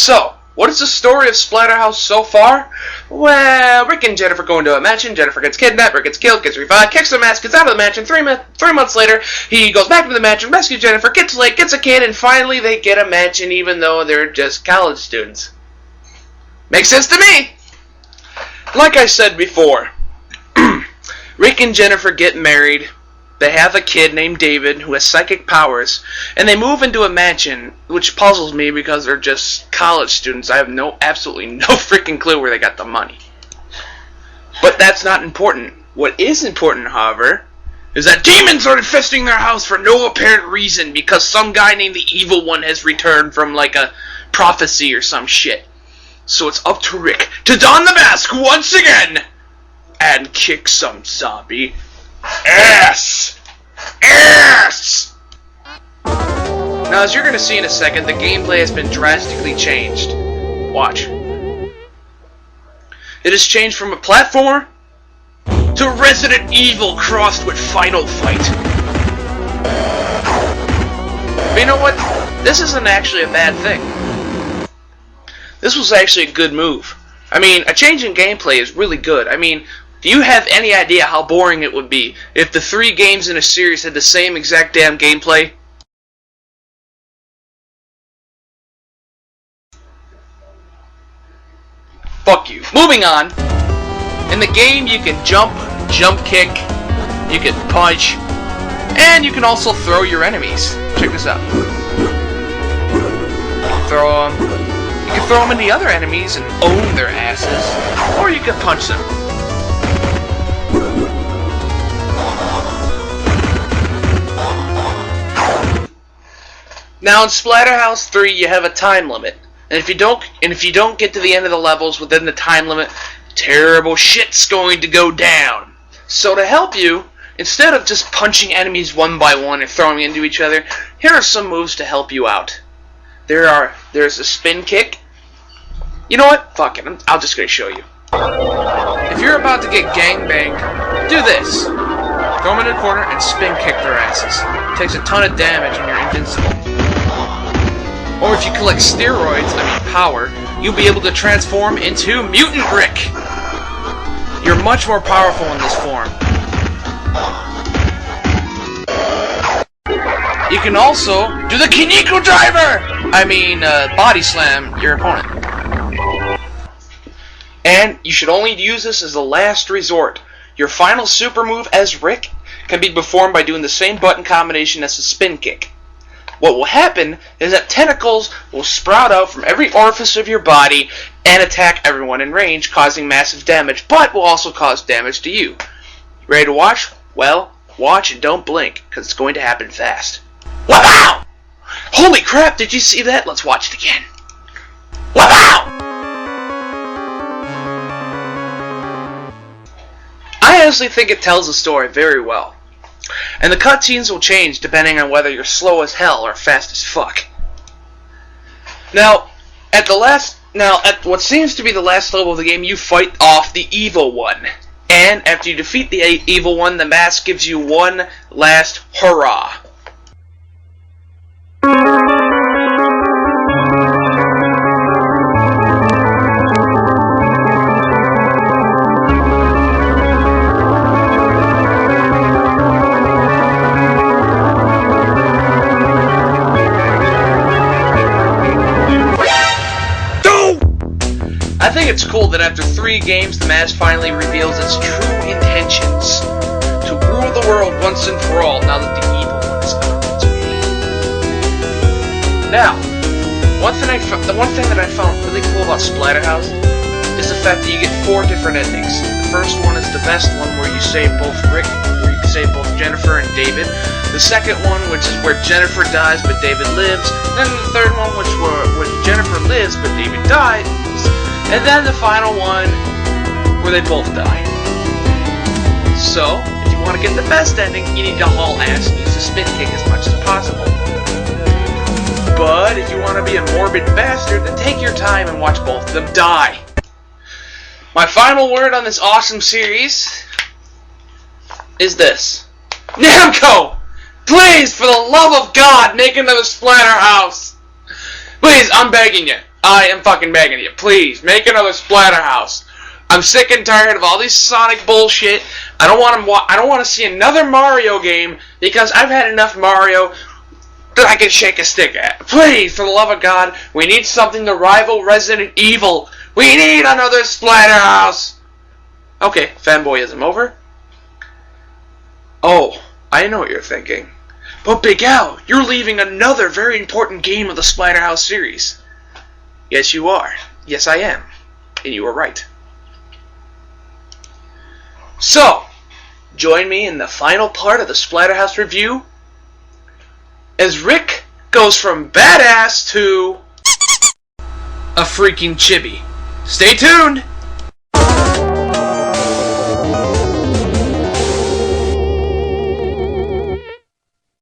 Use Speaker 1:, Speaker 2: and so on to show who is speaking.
Speaker 1: So, what is the story of Splatterhouse so far? Well, Rick and Jennifer go into a mansion. Jennifer gets kidnapped, Rick gets killed, gets revived, kicks the mask, gets out of the mansion. 3 months later, he goes back to the mansion, rescues Jennifer, gets late, gets a kid, and finally they get a mansion even though they're just college students. Makes sense to me! Like I said before, Rick and Jennifer get married. They have a kid named David who has psychic powers, and they move into a mansion, which puzzles me because they're just college students. I have absolutely no freaking clue where they got the money. But that's not important. What is important, however, is that demons are infesting their house for no apparent reason because some guy named the Evil One has returned from like a prophecy or some shit. So it's up to Rick to don the mask once again and kick some zombie ass! Ass! Now, as you're going to see in a second, the gameplay has been drastically changed. Watch. It has changed from a platformer to Resident Evil crossed with Final Fight. But you know what? This isn't actually a bad thing. This was actually a good move. I mean, a change in gameplay is really good. I mean, do you have any idea how boring it would be if the 3 games in a series had the same exact damn gameplay? Fuck you. Moving on. In the game, you can jump kick, you can punch, and you can also throw your enemies. Check this out. You can throw them into the other enemies and own their asses, or you can punch them. Now in Splatterhouse 3, you have a time limit, and if you don't get to the end of the levels within the time limit, terrible shit's going to go down. So to help you, instead of just punching enemies one by one and throwing into each other, here are some moves to help you out. There's a spin kick. You know what? Fuck it. I'm just gonna show you. If you're about to get gangbanged, do this. Throw them in a corner and spin kick their asses. It takes a ton of damage and you're invincible. Or if you collect steroids, power, you'll be able to transform into Mutant Rick. You're much more powerful in this form. You can also do the Kineko Driver! Body slam your opponent. And you should only use this as a last resort. Your final super move as Rick can be performed by doing the same button combination as the spin kick. What will happen is that tentacles will sprout out from every orifice of your body and attack everyone in range, causing massive damage, but will also cause damage to you. Ready to watch? Well, watch and don't blink, because it's going to happen fast. Wow! Holy crap, did you see that? Let's watch it again. Wow! I honestly think it tells the story very well. And the cutscenes will change depending on whether you're slow as hell or fast as fuck. Now, at what seems to be the last level of the game, you fight off the Evil One. And after you defeat the Evil One, the mask gives you one last hurrah. I think it's cool that after 3 games, the mask finally reveals its true intentions to rule the world once and for all, now that the Evil One is gone. Now, the one thing that I found really cool about Splatterhouse is the fact that you get 4 different endings. The first one is the best one, where you save both where you can save both Jennifer and David. The second one, which is where Jennifer dies but David lives. Then the third one, which Jennifer lives but David dies. And then the final one, where they both die. So, if you want to get the best ending, you need to haul ass and use the spin kick as much as possible. But if you want to be a morbid bastard, then take your time and watch both of them die. My final word on this awesome series is this. Namco! Please, for the love of God, make another Splatterhouse! Please, I'm begging you. I am fucking begging you, please, make another Splatterhouse. I'm sick and tired of all these Sonic bullshit. I don't want to see another Mario game because I've had enough Mario that I can shake a stick at. Please, for the love of God, we need something to rival Resident Evil. We need another Splatterhouse. Okay, fanboyism over. Oh, I know what you're thinking. But BigAl, you're leaving another very important game of the Splatterhouse series. Yes, you are. Yes, I am. And you were right. So, join me in the final part of the Splatterhouse review as Rick goes from badass to a freaking chibi. Stay tuned!